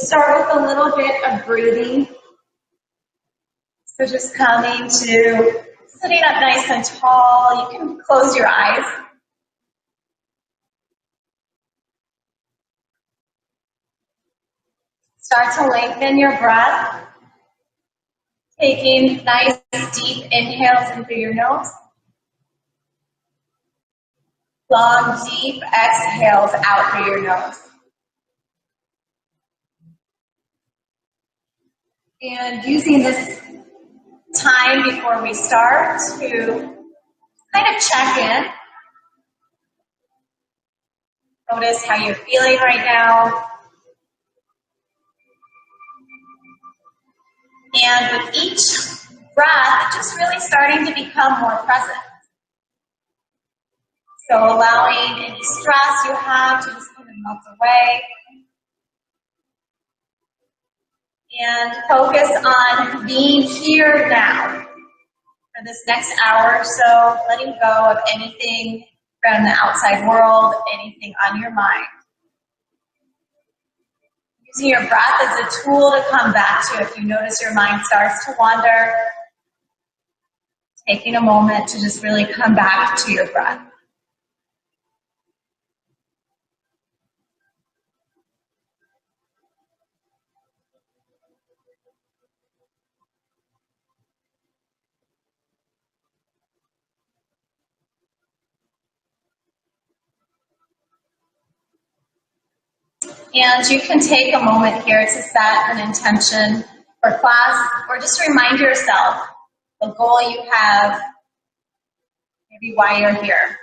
Start with a little bit of breathing. So just coming to sitting up nice and tall. You can close your eyes. Start to lengthen your breath. Taking nice deep inhales in through your nose. Long, deep exhales out through your nose. And using this time before we start to kind of check in. Notice how you're feeling right now. And with each breath, just really starting to become more present. So allowing any stress you have to just kind of melt away. And focus on being here now for this next hour or so, letting go of anything from the outside world, anything on your mind. Using your breath as a tool to come back to if you notice your mind starts to wander. Taking a moment to just really come back to your breath. And you can take a moment here to set an intention for class, or just remind yourself the goal you have, maybe why you're here.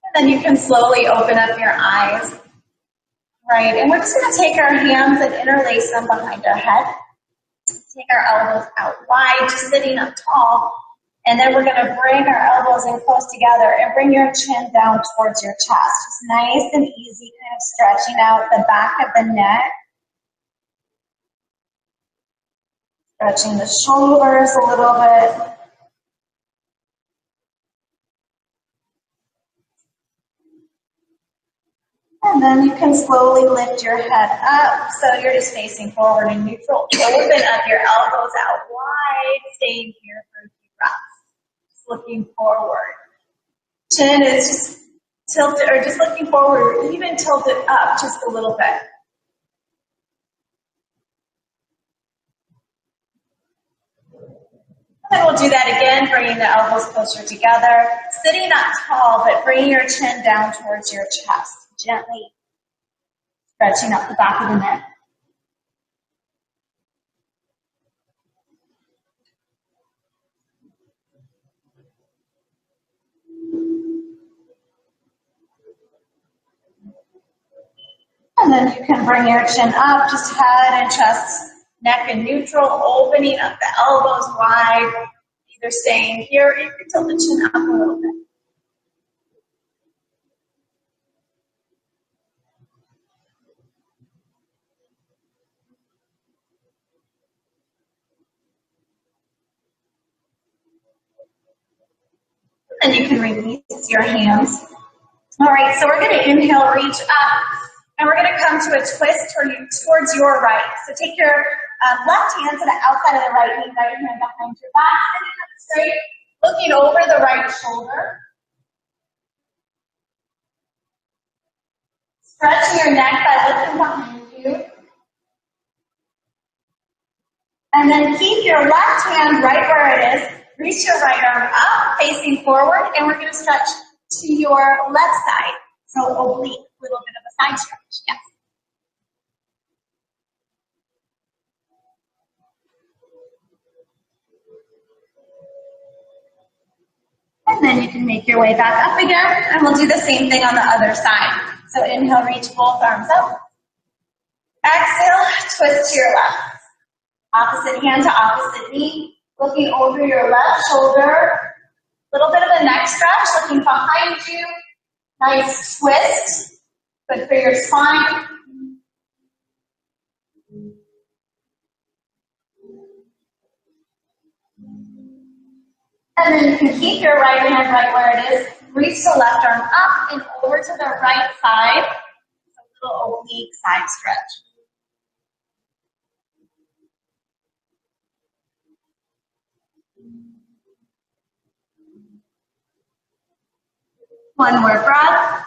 And then you can slowly open up your eyes. Right, and we're just going to take our hands and interlace them behind our head. Take our elbows out wide, just sitting up tall. And then we're going to bring our elbows in close together and bring your chin down towards your chest. Just nice and easy, kind of stretching out the back of the neck. Stretching the shoulders a little bit. And then you can slowly lift your head up, so you're just facing forward and neutral. Open up your elbows out wide, staying here for a few breaths. Just looking forward. Chin is just tilted, or just looking forward, or even tilted up just a little bit. And then we'll do that again, bringing the elbows closer together. Sitting up tall, but bringing your chin down towards your chest. Gently stretching up the back of the neck. And then you can bring your chin up, just head and chest, neck and neutral, opening up the elbows wide, either staying here or you can tilt the chin up a little bit. And you can release your hands. All right, so we're going to inhale, reach up, and we're going to come to a twist towards your right. So take your left hand to the outside of the right knee, right hand behind your back, sitting up straight, looking over the right shoulder. Stretching your neck by looking behind you. And then keep your left hand right where it is. Reach your right arm up, facing forward, and we're going to stretch to your left side. So oblique, a little bit of a side stretch. Yes. And then you can make your way back up again, and we'll do the same thing on the other side. So inhale, reach both arms up. Exhale, twist to your left. Opposite hand to opposite knee, looking over your left shoulder. Little bit of a neck stretch, looking behind you. Nice twist. Good for your spine. And then you can keep your right hand right where it is. Reach the left arm up and over to the right side. It's a little oblique side stretch. One more breath,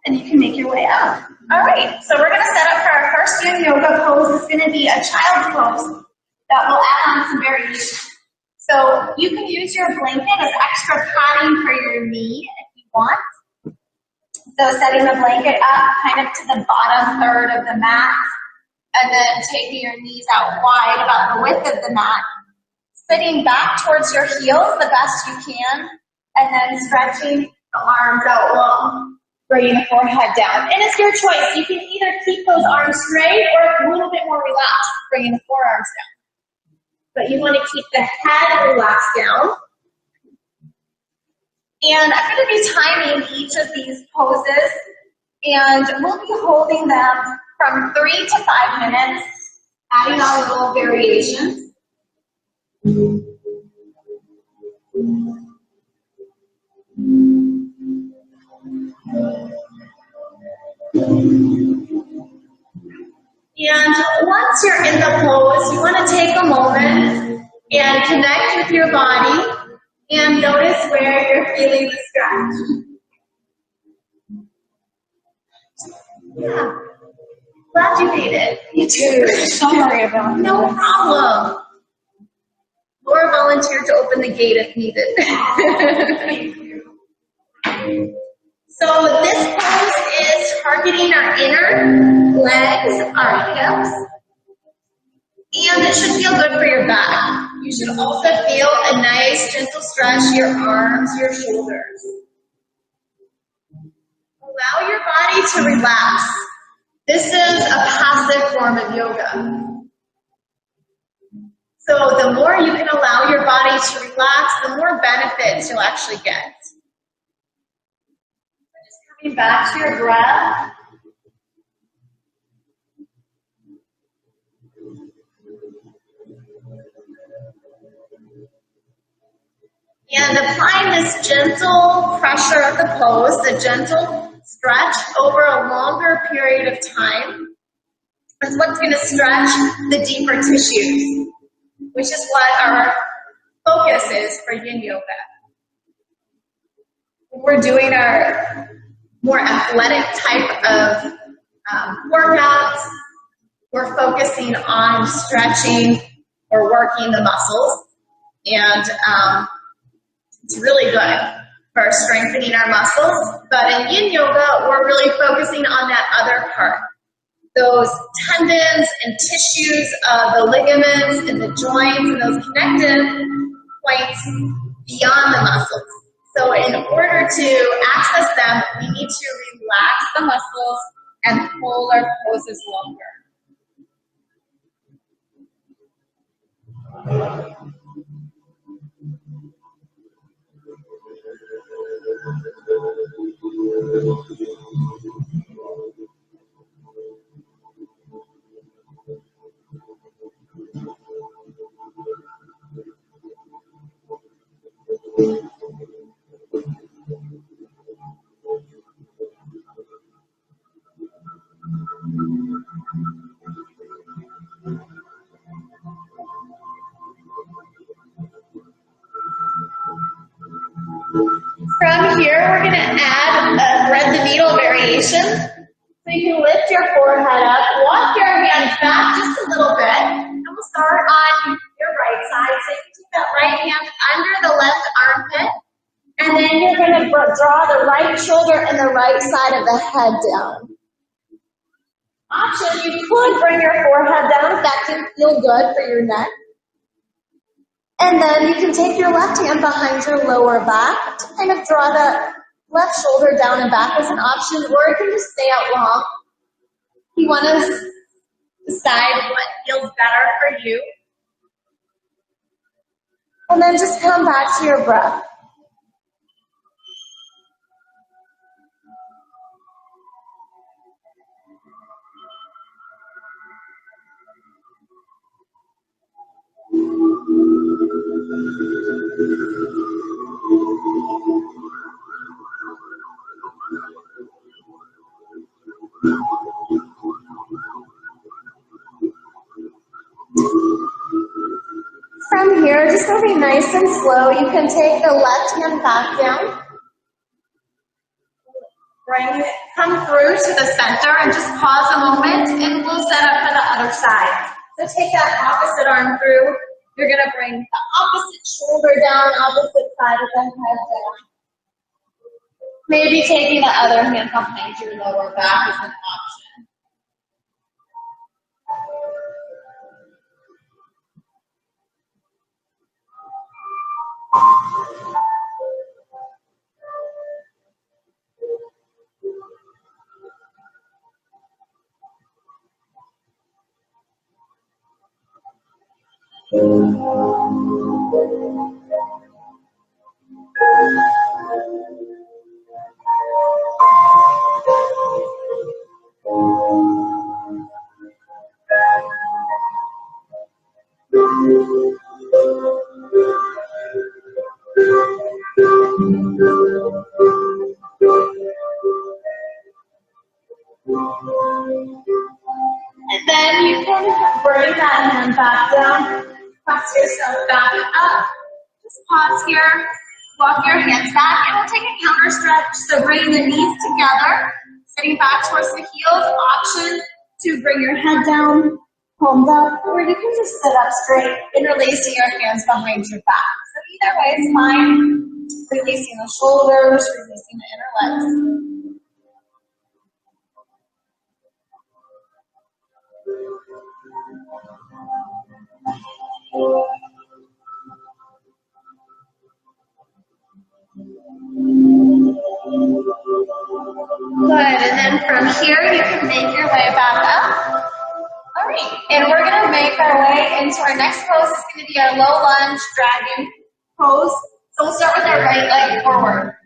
and you can make your way up. All right, so we're going to set up for our first Yin Yoga pose. It's going to be a child's pose that will add on some variation. So you can use your blanket as extra padding for your knee if you want. So setting the blanket up kind of to the bottom third of the mat, and then taking your knees out wide about the width of the mat. Sitting back towards your heels the best you can, and then stretching the arms out long, bringing the forehead down. And it's your choice. You can either keep those arms straight or a little bit more relaxed, bringing the forearms down. But you want to keep the head relaxed down. And I'm going to be timing each of these poses, and we'll be holding them from 3 to 5 minutes, adding on little variations. And once you're in the pose, you want to take a moment and connect with your body and notice where you're feeling the stretch. Yeah. Glad you made it. Me too. Sorry about that. No problem. Laura volunteered to open the gate if needed. Thank you. So this pose is targeting our inner legs, our hips, and it should feel good for your back. You should also feel a nice gentle stretch to your arms, your shoulders. Allow your body to relax. This is a passive form of yoga. So the more you can allow your body to relax, the more benefits you'll actually get. Just coming back to your breath. And applying this gentle pressure of the pose, the gentle stretch over a longer period of time, is what's going to stretch the deeper tissues, which is what our focus is for Yin Yoga. We're doing our more athletic type of workouts. We're focusing on stretching or working the muscles, and it's really good for strengthening our muscles. But in Yin Yoga, we're really focusing on that other part. Those tendons and tissues, the ligaments and the joints and those connective points beyond the muscles. So in order to access them, we need to relax the muscles and hold our poses longer. From here, we're going to add a thread the needle variation. So you can lift your forehead up, walk your hands back just a little bit, and we'll start on your right side. So you can take that right hand under the left armpit, and then you're going to draw the right shoulder and the right side of the head down. Option, you could bring your forehead down if that can feel good for your neck. And then you can take your left hand behind your lower back to kind of draw the left shoulder down and back as an option, or you can just stay out long. You want to decide what feels better for you. And then just come back to your breath. From here, just going to be nice and slow. You can take the left hand back down. Come through to the center and just pause a moment and we'll set up for the other side. So take that opposite arm through. You're going to bring the opposite shoulder down, opposite side of the head down. Maybe taking the other hand behind your lower back is an option. And then you can bring that hand back down, press yourself back up. Just pause here, walk your hands back, and we'll take a counter stretch. So bring the knees together, sitting back towards the heels. Option to bring your head down, palms up, or you can just sit up straight, interlacing your hands behind your back. So either way is fine. Releasing the shoulders, releasing the inner legs. Good, and then from here you can make your way back up. All right, and we're going to make our way into our next pose. It's going to be our low lunge dragon pose. So we'll start with our right leg forward.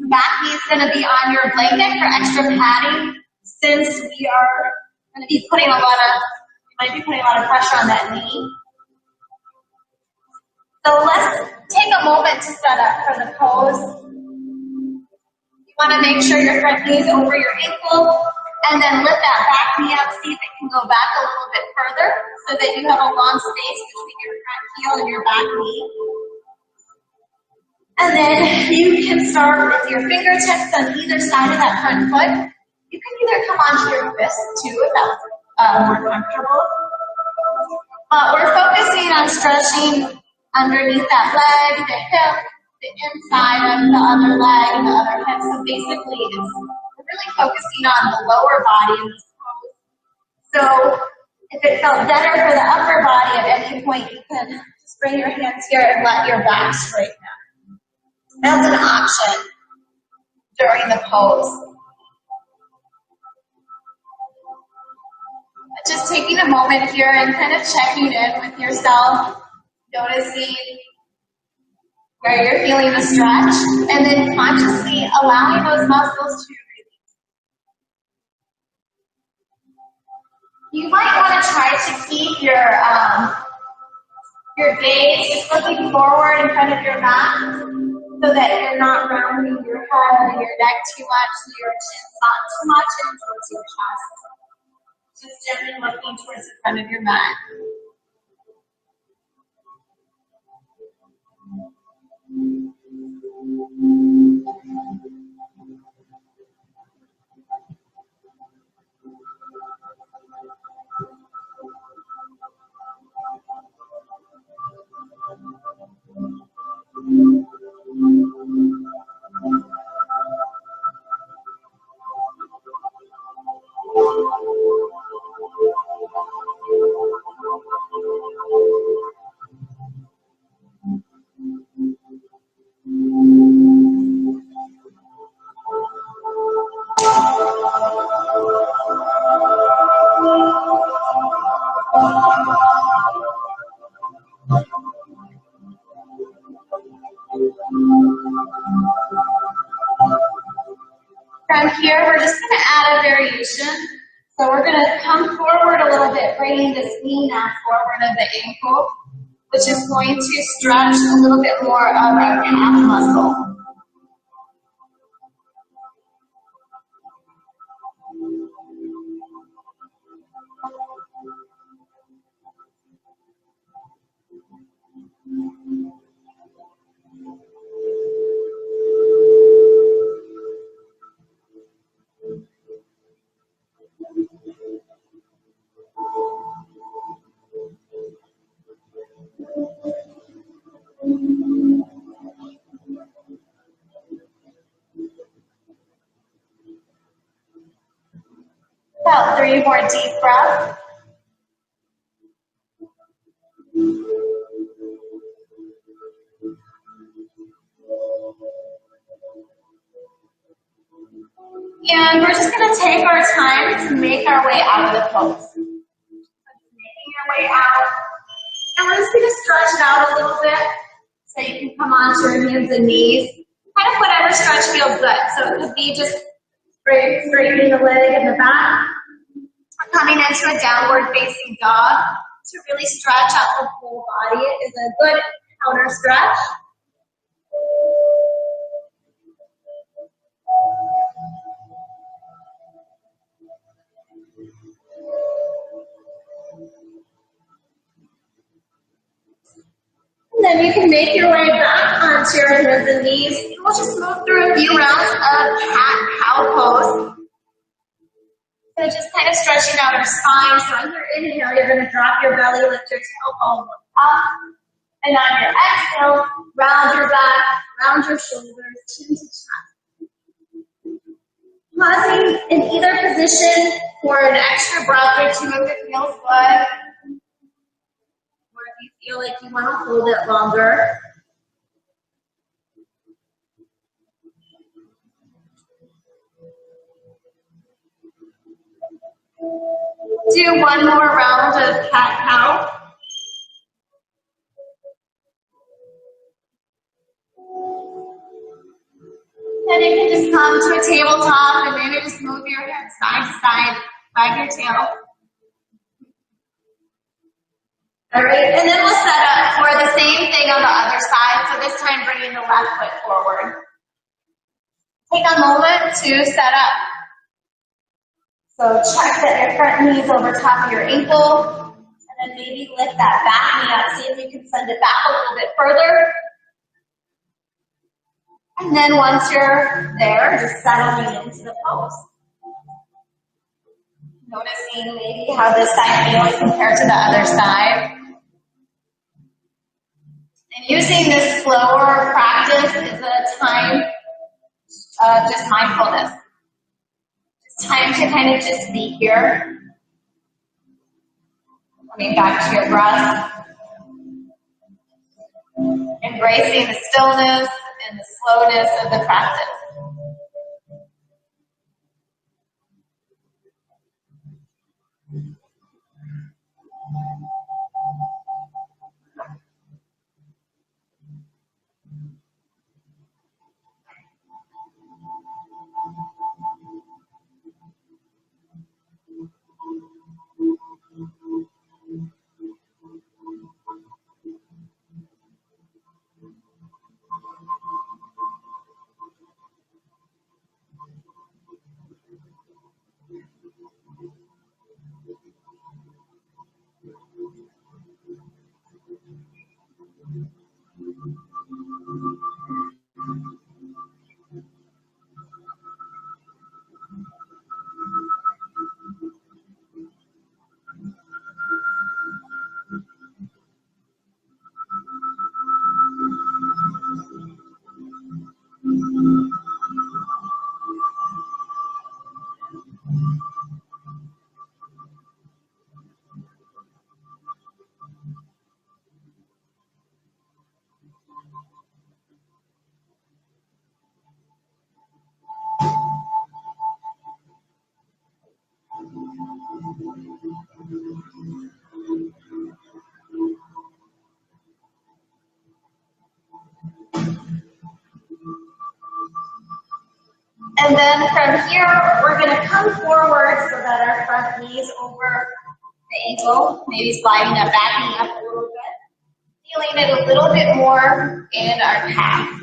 The back knee is going to be on your blanket for extra padding, since we are going to be putting a lot of pressure on that knee. So let's take a moment to set up for the pose. You want to make sure your front knee is over your ankle, and then lift that back knee up, see if it can go back a little bit further so that you have a long space between your front heel and your back knee. And then you can start with your fingertips on either side of that front foot. You can either come onto your fist too if that's more comfortable. We're focusing on stretching underneath that leg, the hip, the inside of the other leg, and the other hip. So basically, we're really focusing on the lower body in this pose. So if it felt better for the upper body at any point, you can just bring your hands here and let your back straighten out. That's an option during the pose. Just taking a moment here and kind of checking in with yourself, noticing where you're feeling the stretch, and then consciously allowing those muscles to release. You might want to try to keep your gaze looking forward in front of your mat so that you're not rounding your head or your neck too much, so your chin's not too much in towards your chest. Just gently looking towards the front of your mat. From here, we're just going to add a variation. So we're going to come forward a little bit, bringing this knee now forward of the ankle, which is going to stretch a little bit more of our calf muscle. And we're just going to take our time to make our way out of the pose. So just making your way out. And we're just going to stretch it out a little bit so you can come onto your hands and knees. Kind of whatever stretch feels good. So it could be just straightening the leg and the back. Or coming into a downward facing dog to really stretch out the whole body. It is a good counter stretch. And then you can make your way back onto your hands and knees. And we'll just move through a few rounds of cat-cow pose. So just kind of stretching out our spine. So on your inhale, you're going to drop your belly, lift your tailbone up. And on your exhale, round your back, round your shoulders, chin to chest. Pausing in either position for an extra breath or two if it feels good. Or if you feel like you want to hold it longer. Do one more round of cat-cow. Then you can just come to a tabletop and maybe just move your head side to side, wag your tail. All right, and then we'll set up for the same thing on the other side. So this time bringing the left foot forward. Take a moment to set up. So check that your front knee is over top of your ankle. And then maybe lift that back knee up. See if you can send it back a little bit further. And then once you're there, just settling into the pose. Noticing maybe how this side feels compared to the other side. And using this slower practice is a time of just mindfulness. It's time to kind of just be here. Coming back to your breath. Embracing the stillness and the slowness of the practice. And then from here, we're going to come forward so that our front knee is over the ankle, maybe sliding that back knee up a little bit, feeling it a little bit more in our calf.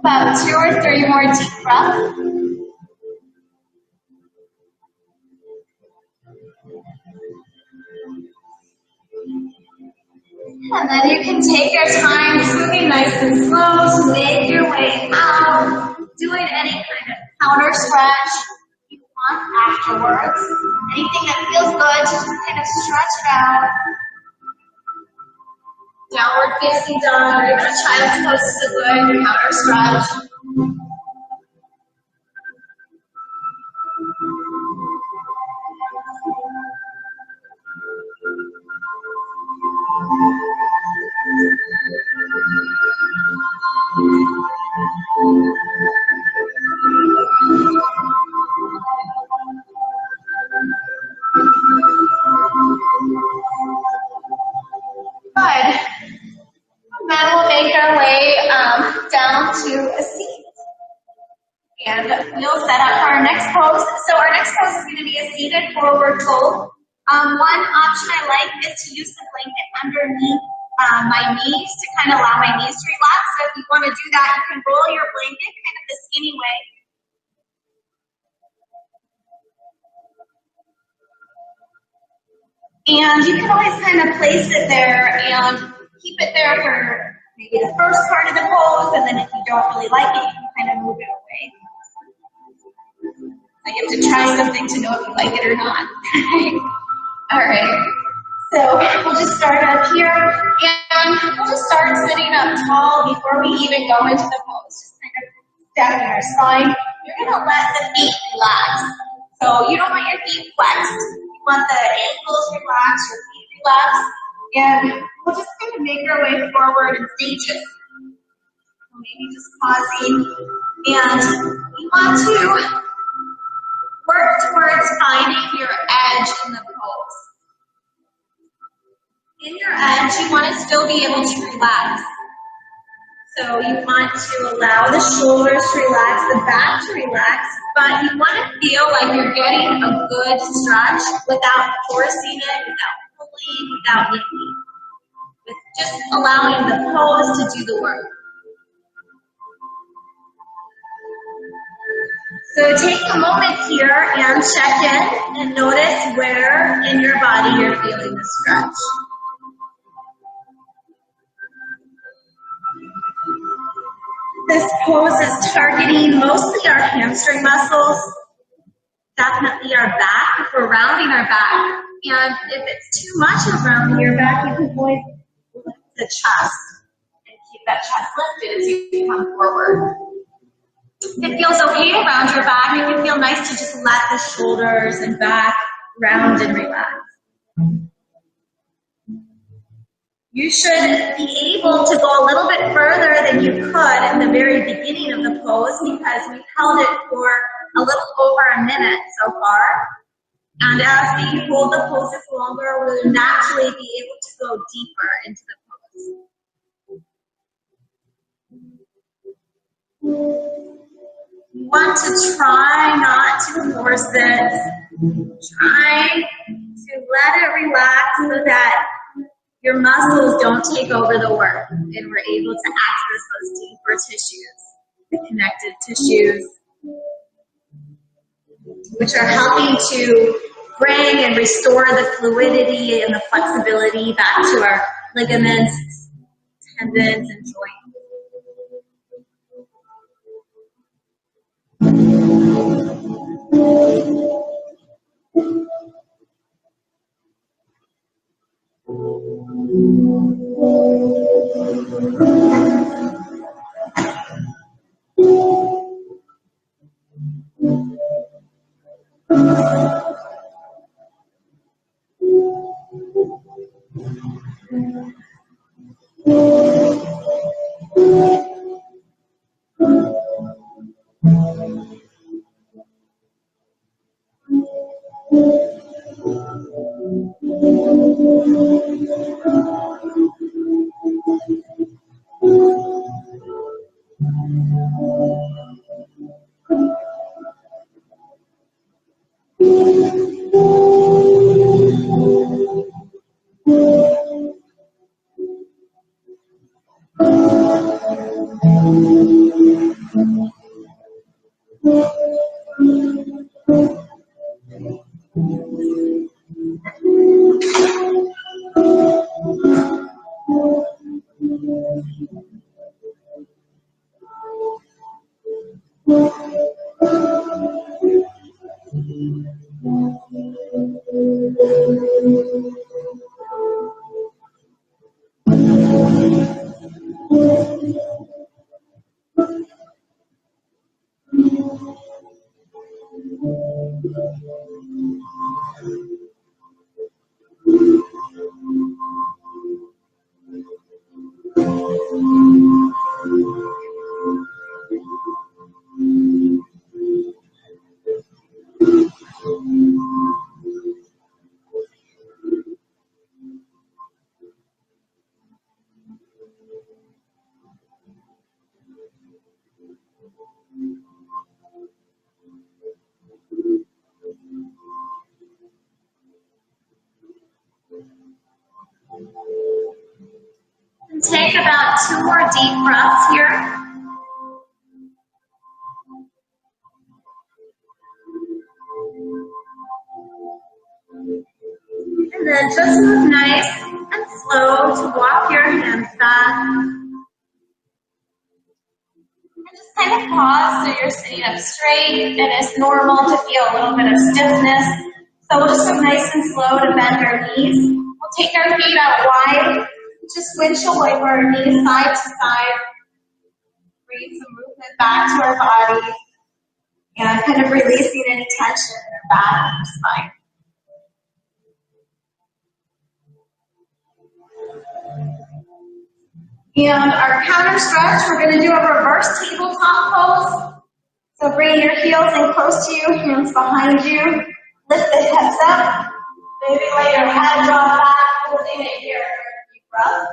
About 2 or 3 more deep breaths. And then you can take your time, moving nice and slow to make your way out, doing any kind of counter stretch you want afterwards. Anything that feels good, just kind of stretch it out. Downward facing dog, or even a child's pose is a good counter stretch. Good. Then we'll make our way down to a seat. And we'll set up for our next pose. So our next pose is going to be a seated forward fold. One option I like is to use the blanket underneath my knees to kind of allow my knees to relax. So if you want to do that, you can roll your blanket kind of the skinny way. And you can always kind of place it there and keep it there for maybe the first part of the pose, and then if you don't really like it, you can kind of move it away. I have to try something to know if you like it or not. All right. So we'll just start up here, and we'll just start sitting up tall before we even go into the pose. Just kind of stabbing our spine. You're going to let the feet relax. So you don't want your feet flexed. You want the ankles relaxed, your feet relaxed. And we'll just kind of make our way forward in stages. So maybe just pausing. And you want to work towards finding your edge in the pose. In your edge, you want to still be able to relax. So you want to allow the shoulders to relax, the back to relax, but you want to feel like you're getting a good stretch without forcing it, without pulling, without yanking. With just allowing the pose to do the work. So take a moment here and check in and notice where in your body you're feeling the stretch. This pose is targeting mostly our hamstring muscles, definitely our back, if we're rounding our back. And if it's too much of rounding your back, you can always lift the chest and keep that chest lifted as you come forward. If it feels okay to round your back, it can feel nice to just let the shoulders and back round and relax. You should be able to go a little bit further than you could in the very beginning of the pose because we've held it for a little over a minute so far. And as we hold the poses longer, we'll naturally be able to go deeper into the pose. You want to try not to force this. Try to let it relax so that your muscles don't take over the work and we're able to access those deeper tissues, the connective tissues, which are helping to bring and restore the fluidity and the flexibility back to our ligaments, tendons, and joints. about 2 more deep breaths here. And then just move nice and slow to walk your hands back. And just kind of pause so you're sitting up straight, and it's normal to feel a little bit of stiffness. So we'll just move nice and slow to bend our knees. We'll take our feet out wide. Just windshield wiper our knees side to side. Bring some movement back to our body. And kind of releasing any tension in our back and spine. And our counter stretch, we're going to do a reverse tabletop pose. So bring your heels in close to you, hands behind you. Lift the hips up. Maybe let your head drop back, holding it here. Deep breath.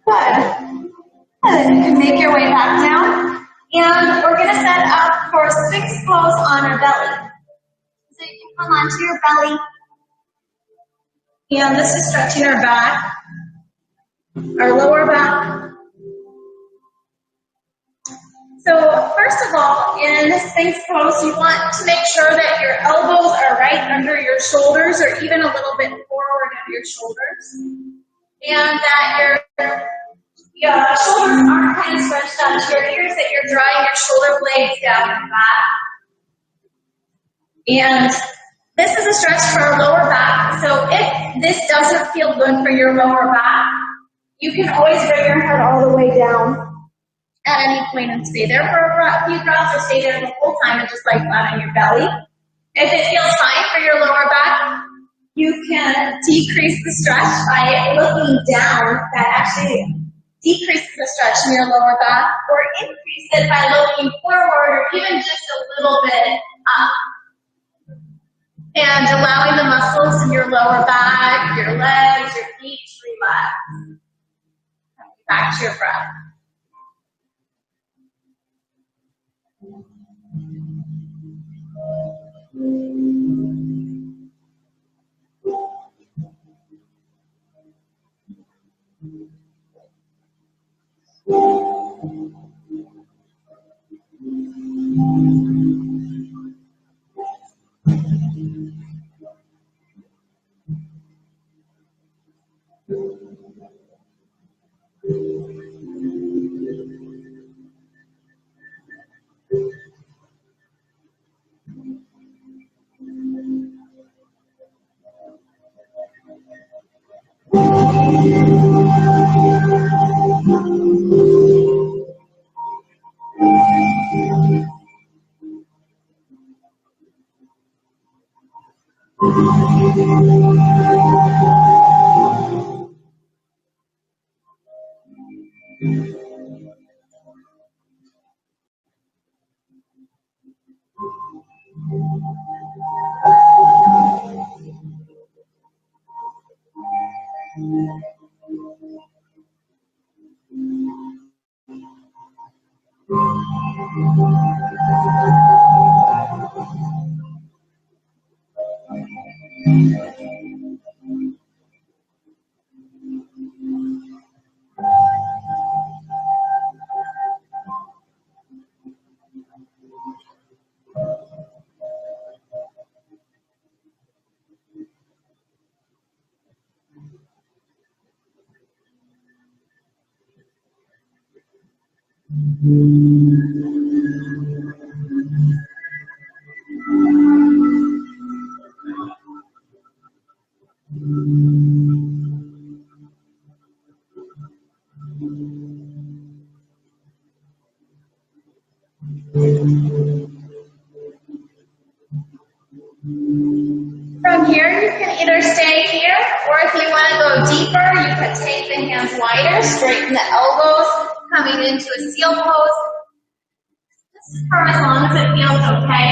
Good. And then you can make your way back down. And we're going to set up for Sphinx pose on our belly. So you can come onto your belly. And this is stretching our back, our lower back. So first of all, in Sphinx pose, you want to make sure that your elbows are right under your shoulders or even a little bit forward of your shoulders. And that your shoulders aren't kind of stretched out to your ears, that you're drawing your shoulder blades down your back. And this is a stretch for our lower back. So if this doesn't feel good for your lower back, you can always bring your head all the way down at any point and stay there for a few breaths, or stay there the whole time and just lie flat on your belly. If it feels fine for your lower back, you can decrease the stretch by looking down. That actually decreases the stretch in your lower back, or increase it by looking forward, or even just a little bit up. And allowing the muscles in your lower back, your legs, your feet to relax. Coming back to your breath. From here, you can either stay here, or if you want to go deeper, you could take the hands wider, straighten the elbows, coming into a seal pose. This is for as long as it feels okay.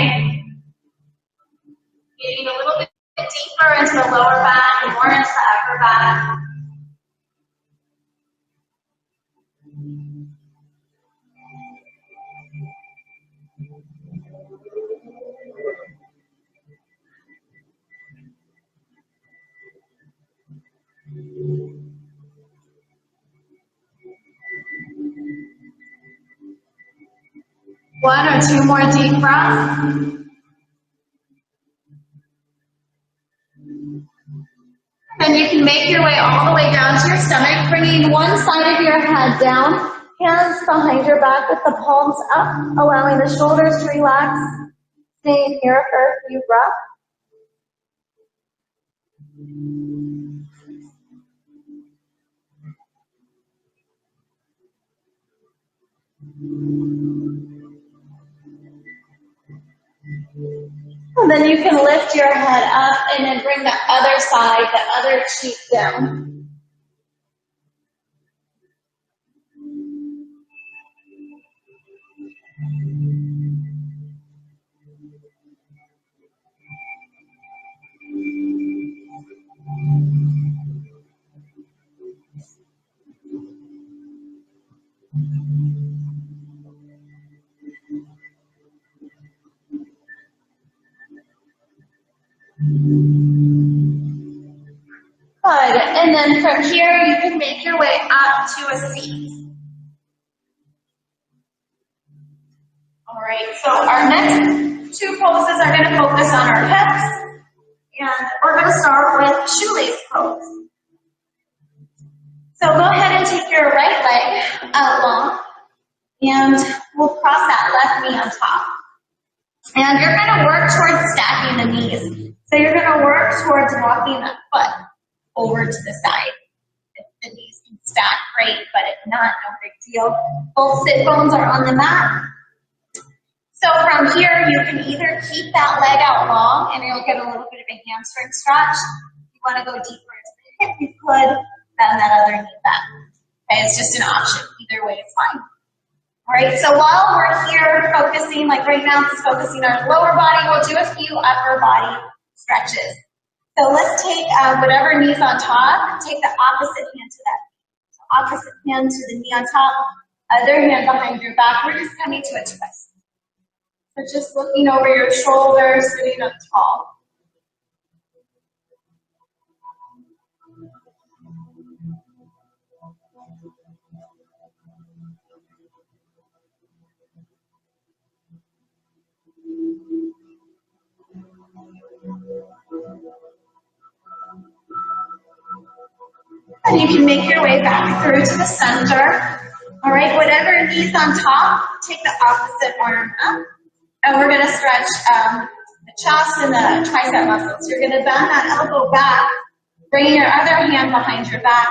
Getting a little bit deeper into the lower back and more into the upper back. One or two more deep breaths. Then you can make your way all the way down to your stomach, bringing one side of your head down, hands behind your back with the palms up, allowing the shoulders to relax. Staying here for a few breaths. And then you can lift your head up and then bring the other side, the other cheek down. Good. And then from here, you can make your way up to a seat. All right, so our next two poses are going to focus on our hips. And we're going to start with Shoelace Pose. So go ahead and take your right leg out long. And we'll cross that left knee on top. And you're going to work towards stacking the knees. So you're going to work towards walking that foot over to the side. If the knees can stack, great, but if not, no big deal. Both sit bones are on the mat. So from here, you can either keep that leg out long and you'll get a little bit of a hamstring stretch. If you want to go deeper into the hip, you could bend that other knee back. Okay, it's just an option. Either way is fine. All right, so while we're here focusing, like right now, it's focusing on our lower body, we'll do a few upper body stretches. So let's take whatever knee's on top, take the opposite hand to that. So opposite hand to the knee on top, other hand behind your back. We're just coming to a twist. So just looking over your shoulders, sitting up tall. And you can make your way back through to the center. All right, whatever knee's on top, take the opposite arm up. And we're going to stretch the chest and the tricep muscles. You're going to bend that elbow back, bringing your other hand behind your back.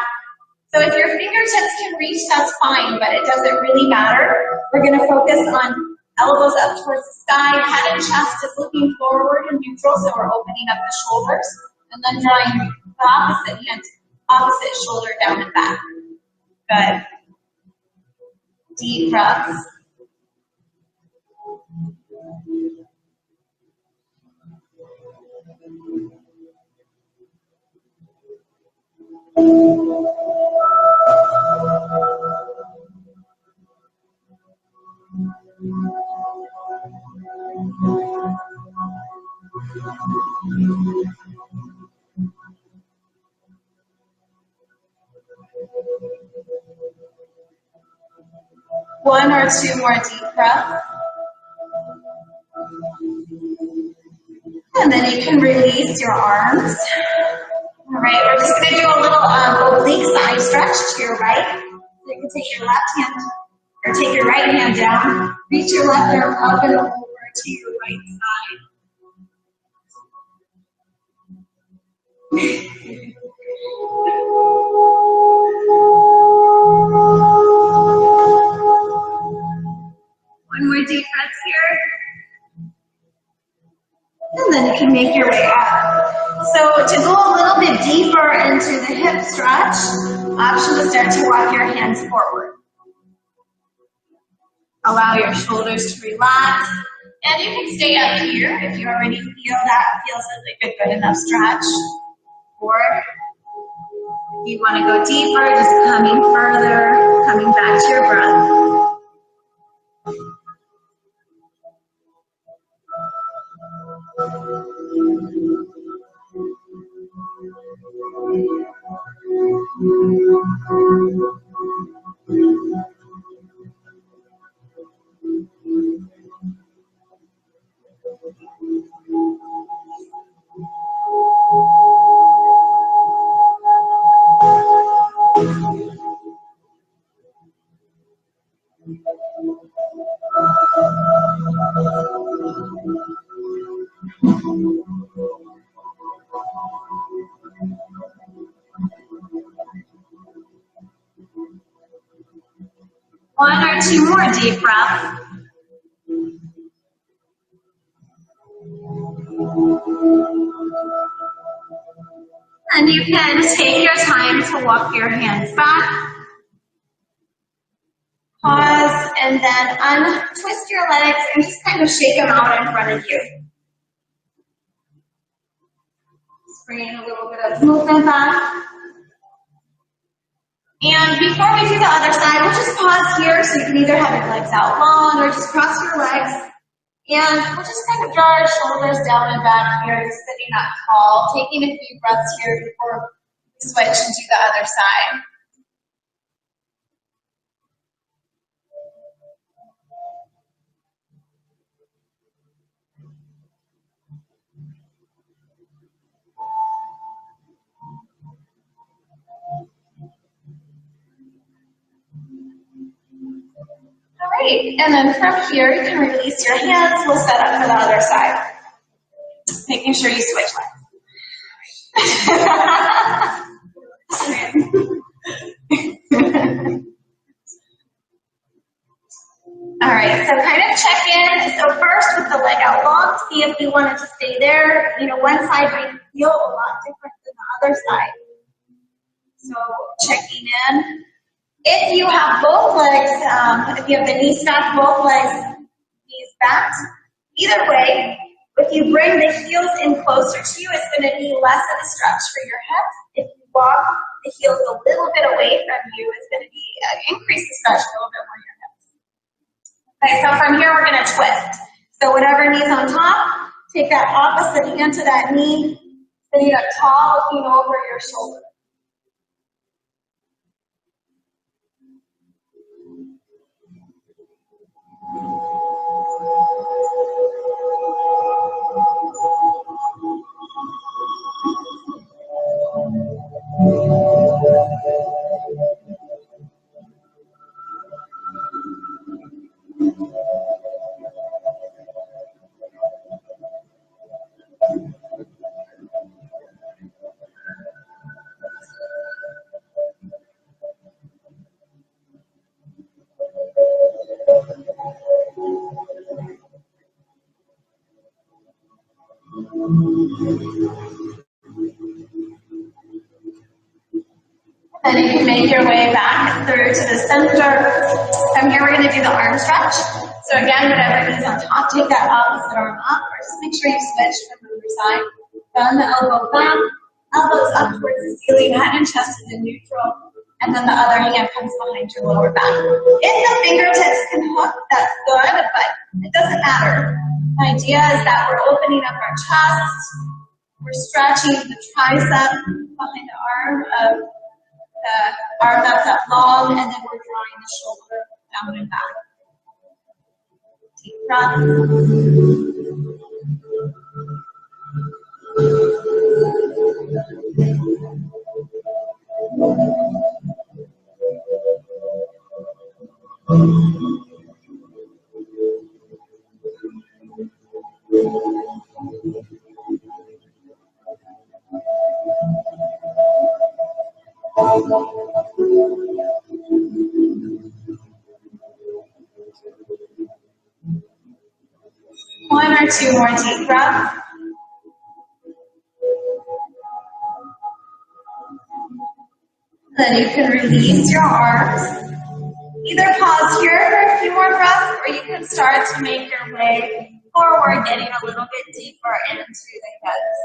So if your fingertips can reach, that's fine, but it doesn't really matter. We're going to focus on elbows up towards the sky, head and chest is looking forward and neutral, so we're opening up the shoulders, and then drawing the opposite hand, opposite shoulder down and back. Good. Deep breaths. One or two more deep breaths. And then you can release your arms. All right, we're just going to do a little oblique side stretch to your right. So you can take your left hand, or take your right hand down, reach your left arm up and over to your right side. One more deep breath here. And then you can make your way up. So to go a little bit deeper into the hip stretch, option to start to walk your hands forward. Allow your shoulders to relax. And you can stay up here if you already feel that feels like a good enough stretch. Or if you want to go deeper, just coming further, coming back to One or two more deep breaths. And you can take your time to walk your hands back. Pause and then untwist your legs and just kind of shake them out in front of you. Just bringing a little bit of movement back. And before we do the other side, we'll just pause here so you can either have your legs out long or just cross your legs. And we'll just kind of draw our shoulders down and back here, sitting up tall, taking a few breaths here before we switch and do the other side. All right, and then from here, you can release your hands. We'll set up for the other side. Making sure you switch legs. All right, so kind of check in. So first with the leg out long, see if we wanted to stay there. You know, one side might feel a lot different than the other side. So checking in. If you have both legs, if you have the knees stacked, both legs, knees back, either way, if you bring the heels in closer to you, it's going to be less of a stretch for your hips. If you walk the heels a little bit away from you, it's going to be increase the stretch a little bit more in your hips. Okay, so from here, we're going to twist. So whatever knee's on top, take that opposite hand to that knee, sitting up tall, looking over your shoulder. Then you can make your way back through to the center. From here, we're going to do the arm stretch. So again, whatever knee's on top, take that opposite arm up, or just make sure you switch from the other side. Bend the elbow back, elbows up towards the ceiling, head and chest is in neutral, and then the other hand comes behind your lower back. If the fingertips can hook, that's good, but it doesn't matter. The idea is that we're opening up our chest, we're stretching the tricep behind the arm of the arm that's up long, and then we're drawing the shoulder down and back. Deep breath. One or two more deep breaths. Then you can release your arms. Either pause here for a few more breaths, or you can start to make your way forward, getting a little bit deeper into the hips.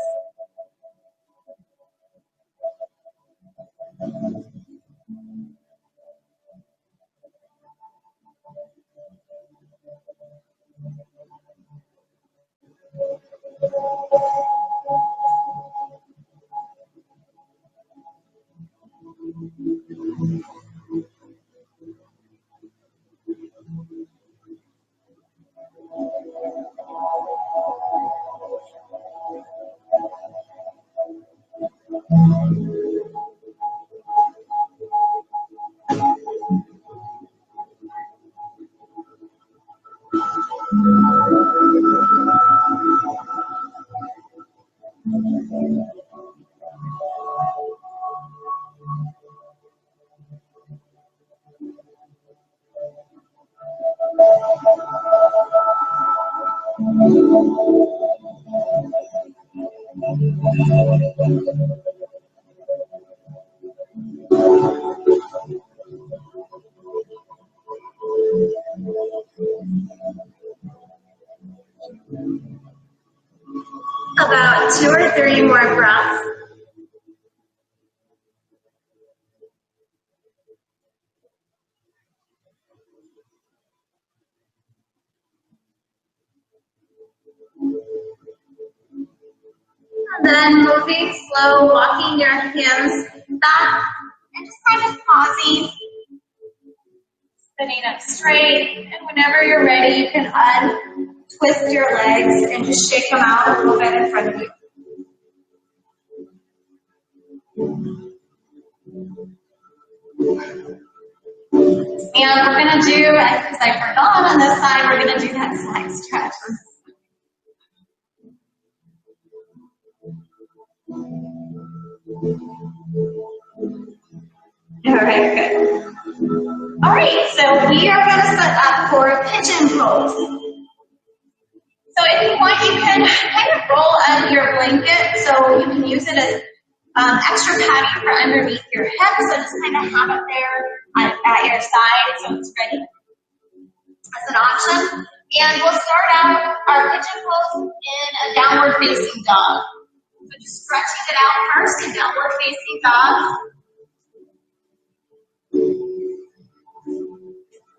About 2 or 3 more breaths. And then moving slow, walking your hands back, and just kind of pausing, sitting up straight, and whenever you're ready, you can untwist your legs and just shake them out a little bit in front of you. And we're going to do, because I forgot on this side, we're going to do that side stretch. All right, good. All right, so we are going to set up for pigeon pose. So if you want, you can kind of roll out your blanket, so you can use it as extra padding for underneath your hips, so just kind of have it there at your side so it's ready as an option. And we'll start out our pigeon pose in a downward facing dog. So just stretching it out first in downward facing dog.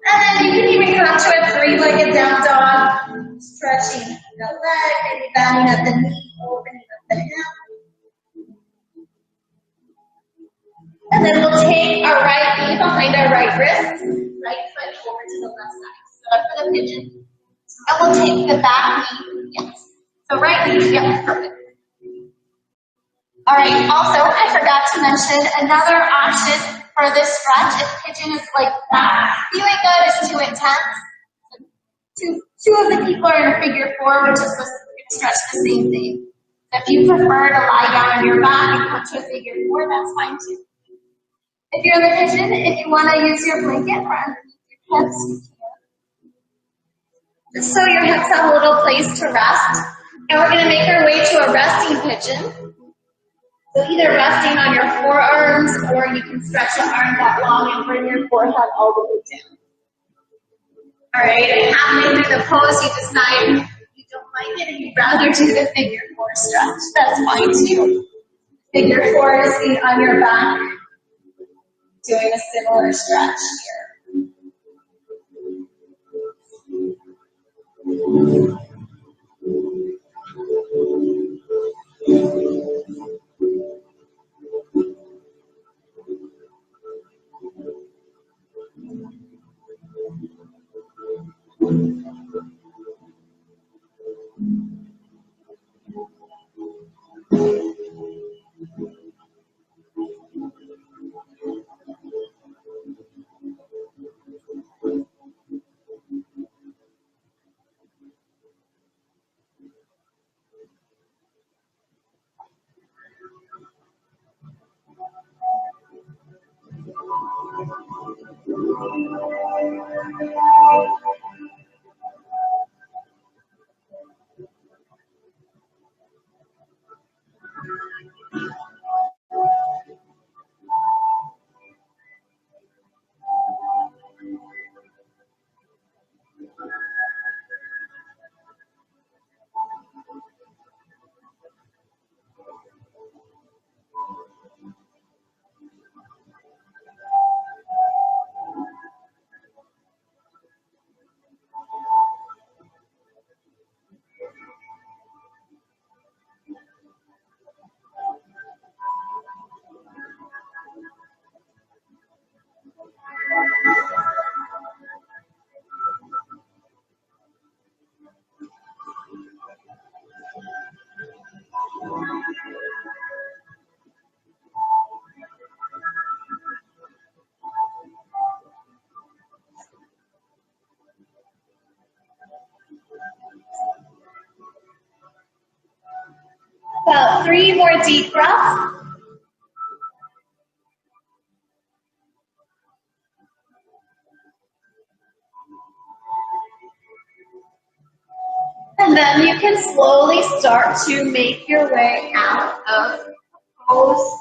And then you can even come to a 3-legged down dog, stretching the leg, maybe bending at the knee, opening up the hip. And then we'll take our right knee behind our right wrist, right foot over to the left side. So that's for the pigeon. And we'll take the back knee, yes. So right knee, yep, perfect. All right, also, I forgot to mention another option for this stretch, if pigeon is like feeling good is too intense. Two of the people are in a figure 4, which is going to stretch the same thing. If you prefer to lie down on your back and come to a figure 4, that's fine too. If you're in the pigeon, if you want to use your blanket for underneath your hips, you can. Just so your hips have a little place to rest. And we're going to make our way to a resting pigeon. So either resting on your forearms, or you can stretch the arms that long and bring your forehead all the way down. All right, and halfway through the pose, you decide you don't like it and you'd rather do the figure 4 stretch. That's fine too. Figure 4 is being on your back, doing a similar stretch here. About 3 more deep breaths. And then you can slowly start to make your way out of pose,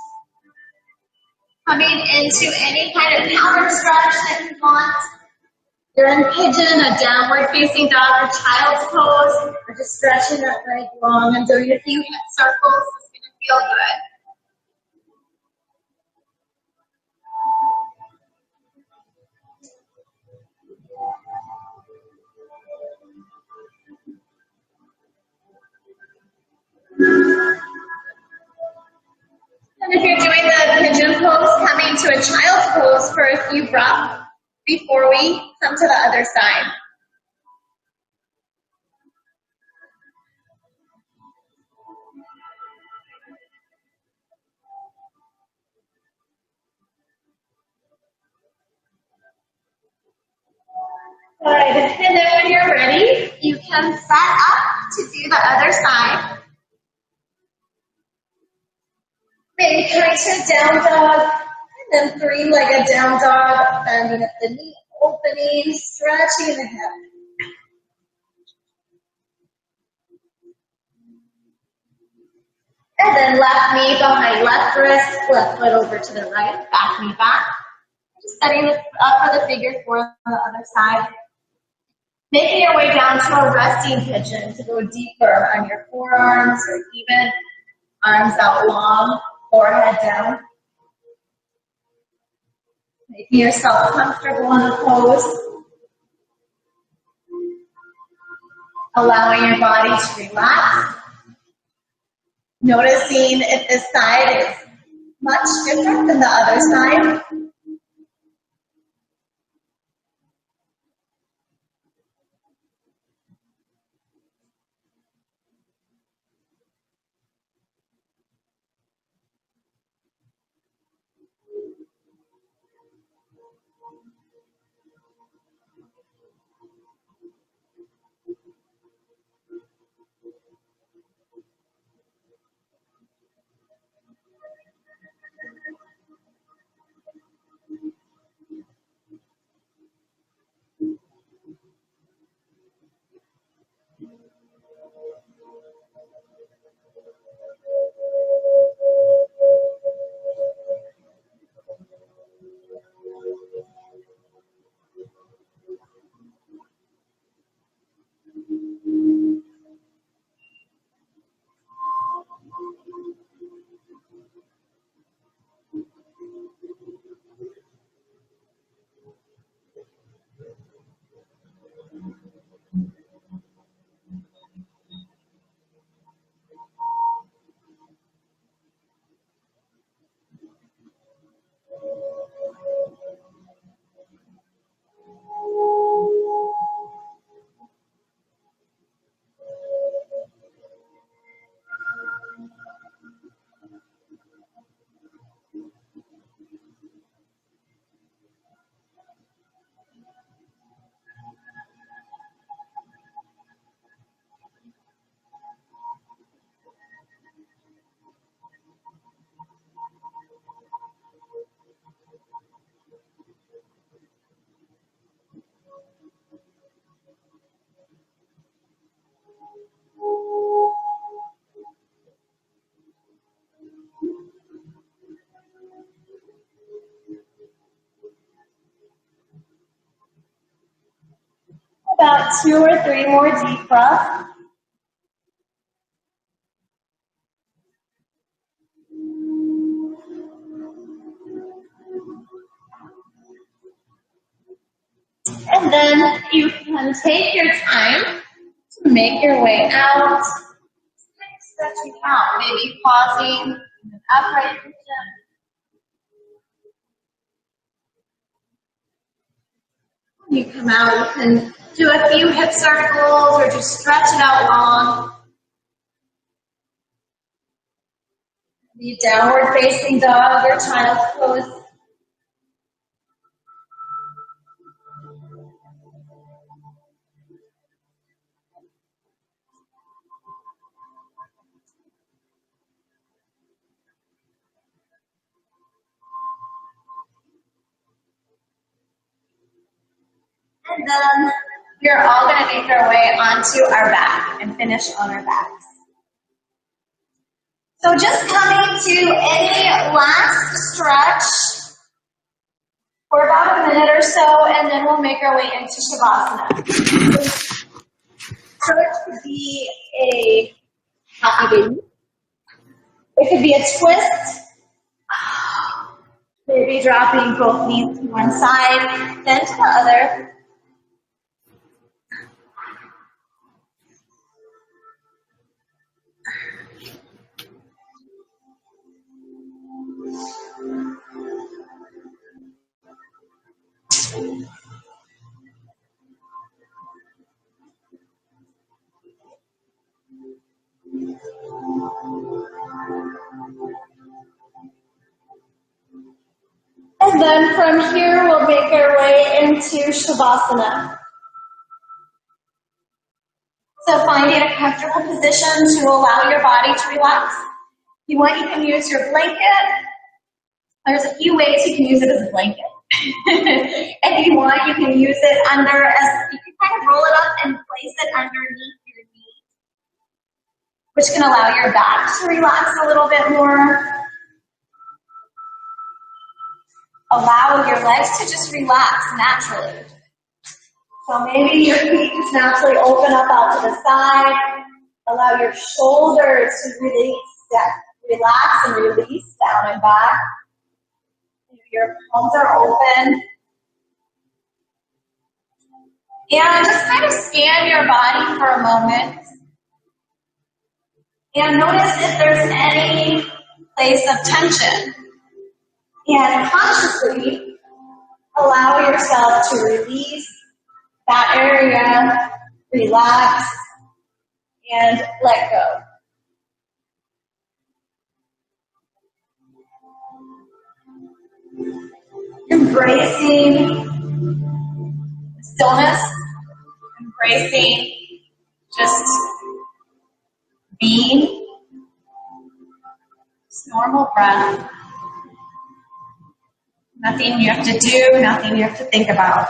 coming into any kind of counter stretch that you want. You're in pigeon, a downward facing dog, or child's pose, or just stretching that leg long and doing a few hip circles. It's going to feel good. And if you're doing the pigeon pose, coming to a child's pose for a few breaths before we come to the other side. Good. And then when you're ready, you can set up to do the other side. Maybe coming to a down dog, and then three-legged down dog, bending at the knee, opening, stretching the hip. And then left knee behind left wrist, left foot over to the right, back knee back. Just setting up for the figure four on the other side. Making your way down to a resting pigeon to go deeper on your forearms or even arms out long, forehead down. Making yourself comfortable in the pose. Allowing your body to relax. Noticing if this side is much different than the other side. About 2 or 3 more deep breaths. And then you can take your time to make your way out, stretching out, maybe pausing in an upright position. When you come out, you can do a few hip circles or just stretch it out long. Maybe downward facing dog or child's pose. And then We're all going to make our way onto our back and finish on our backs. So just coming to any last stretch for about a minute or so, and then we'll make our way into Shavasana. So it could be a happy baby. It could be a twist. Maybe dropping both knees to one side, then to the other. And then from here, we'll make our way into Shavasana. So finding a comfortable position to allow your body to relax. If you want, you can use your blanket. There's a few ways you can use it as a blanket. If you want, you can use it under, you can kind of roll it up and place it underneath your knee, which can allow your back to relax a little bit more. Allow your legs to just relax naturally. So maybe your feet just naturally open up out to the side. Allow your shoulders to relax and release down and back. Your palms are open. And just kind of scan your body for a moment. And notice if there's any place of tension. And consciously allow yourself to release that area, relax, and let go. Embracing stillness, embracing just being, just normal breath. Nothing you have to do, nothing you have to think about.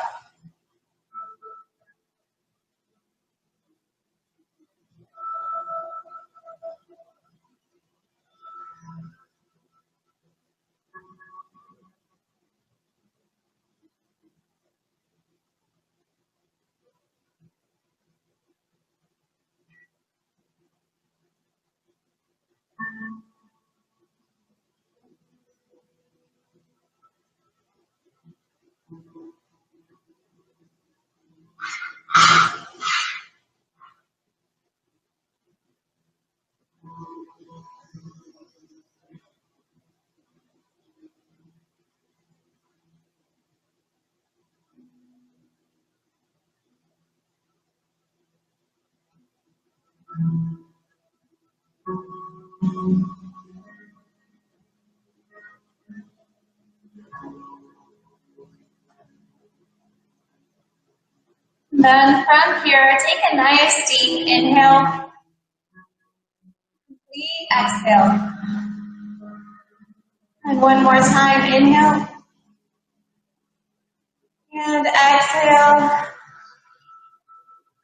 Then from here, take a nice deep inhale. Complete exhale. And one more time, inhale. And exhale.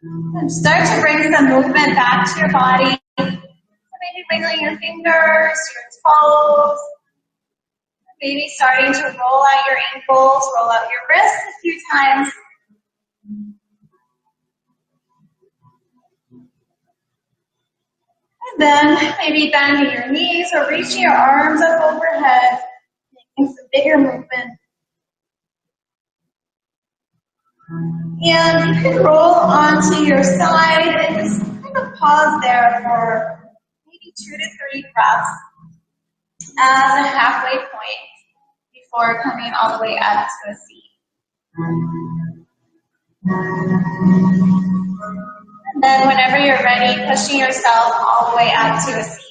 And start to bring some movement back to your body. So maybe wiggling your fingers, your toes. Maybe starting to roll out your ankles, roll out your wrists a few times. And then maybe bending your knees or reaching your arms up overhead, making some bigger movement. And you can roll onto your side and just kind of pause there for maybe 2 to 3 breaths as a halfway point before coming all the way up to a seat. And then whenever you're ready, pushing yourself all the way up to a seat.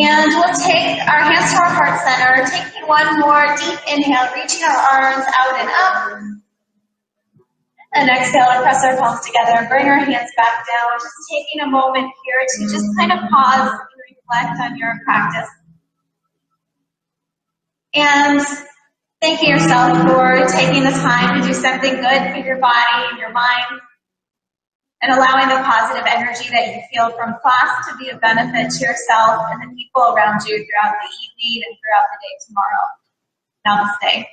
And we'll take our hands to our heart center, taking one more deep inhale, reaching our arms out and up. And exhale to press our palms together and bring our hands back down. Just taking a moment here to just kind of pause and reflect on your practice. And thanking yourself for taking the time to do something good for your body and your mind, and allowing the positive energy that you feel from class to be a benefit to yourself and the people around you throughout the evening and throughout the day tomorrow. Namaste.